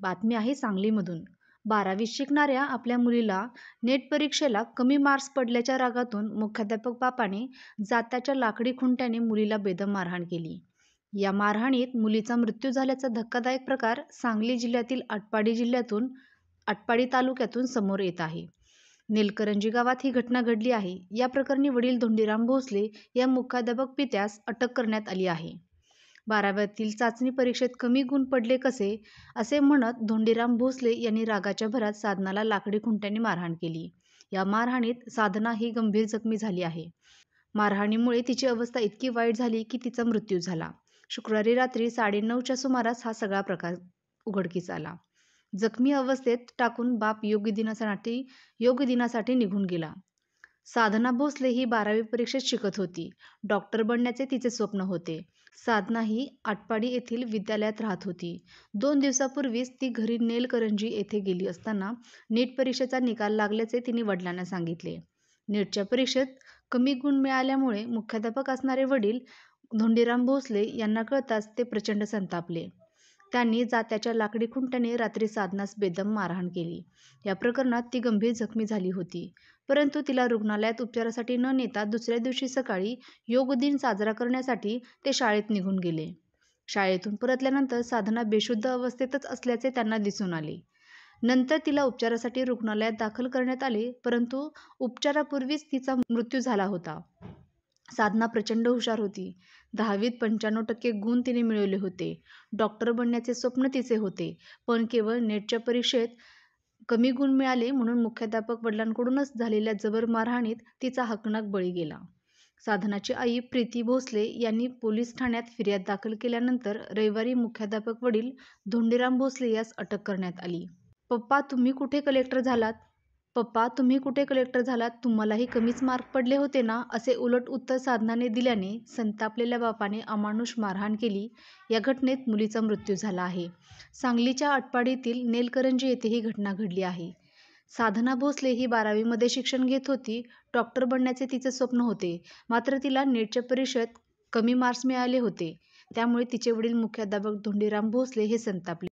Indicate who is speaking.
Speaker 1: बातमी आहे सांगलीमधून. 12वीत शिकणाऱ्या आपल्या मुलीला नेट परीक्षेला कमी मार्क्स पडल्याच्या रागातून मुख्याध्यापक बापाने जात्याच्या लाकडी खुंट्याने मुलीला बेदम मारहाण केली. या मारहाणीत मुलीचा मृत्यू झाल्याचा धक्कादायक प्रकार सांगली जिल्ह्यातील आटपाडी तालुक्यातून समोर येत आहे. नेलकरंजी गावात ही घटना घडली आहे. या प्रकरणी वडील धोंडीराम भोसले या मुख्याध्यापक पित्यास अटक करण्यात आली आहे. 12वीतील चाचणी परीक्षेत कमी गुण पडले कसे, असे म्हणत धोंडीराम भोसले यांनी रागाच्या भरात साधनाला लाकडी खुंट्याने मारहाण केली. या मारहाणीत साधना ही गंभीर जखमी झाली आहे. मारहाणीमुळे तिची अवस्था इतकी वाईट झाली की तिचा मृत्यू झाला. शुक्रवारी रात्री 9:30च्या सुमारास हा सगळा प्रकार उघडकीस आला. जखमी अवस्थेत टाकून बाप योग्य दिनासाठी निघून गेला. साधना भोसले ही 12वी परीक्षेत शिकत होती. डॉक्टर बनण्याचे तिचे स्वप्न होते. साधना ही आटपाडी येथील विद्यालयात राहत होती. 2 दिवसापूर्वीच ती घरी नेलकरंजी येथे गेली असताना नीट परीक्षेचा निकाल लागल्याचे तिने वडिलांना सांगितले. नीटच्या परीक्षेत कमी गुण मिळाल्यामुळे मुख्याध्यापक असणारे वडील धोंडीराम भोसले यांना कळताच ते प्रचंड संतापले. त्यांनी जात्याच्या लाकडी खुंट्याने रात्री साधनास बेदम मारहाण केली. या प्रकरणात ती गंभीर जखमी झाली होती. परंतु तिला रुग्णालयात उपचारासाठी न नेता दुसऱ्या दिवशी सकाळी योग दिन साजरा करण्यासाठी ते शाळेत निघून गेले. शाळेतून परतल्यानंतर साधना बेशुद्ध अवस्थेतच असल्याचे त्यांना दिसून आले. नंतर तिला उपचारासाठी रुग्णालयात दाखल करण्यात आले, परंतु उपचारापूर्वीच तिचा मृत्यू झाला होता. साधना प्रचंड हुशार होती. 10वीत 95% गुण तिने मिळवले होते. डॉक्टर बनण्याचे स्वप्न तिचे होते, पण केवळ नेटच्या परीक्षेत कमी गुण मिळाले म्हणून मुख्याध्यापक वडिलांकडूनच झालेल्या जबर मारहाणीत तिचा हकनाक बळी गेला. साधनाची आई प्रीती भोसले यांनी पोलीस ठाण्यात फिर्याद दाखल केल्यानंतर रविवारी मुख्याध्यापक वडील धोंडीराम भोसले यास अटक करण्यात आली. पप्पा तुम्ही कुठे कलेक्टर झालात? तुम्हालाही कमीच मार्क पडले होते ना, असे उलट उत्तर साधनाने दिल्याने संतापलेल्या बापाने अमानुष मारहाण केली. या घटनेत मुलीचा मृत्यू झाला आहे. सांगलीच्या आटपाडीतील नेलकरंजी येथे ही घटना घडली आहे. साधना भोसले ही 12वीमध्ये शिक्षण घेत होती. डॉक्टर बनण्याचे तिचे स्वप्न होते, मात्र तिला नेटच्या परीक्षेत कमी मार्क्स मिळाले होते. त्यामुळे तिचे वडील मुख्याध्यापक धोंडीराम भोसले हे संतापले.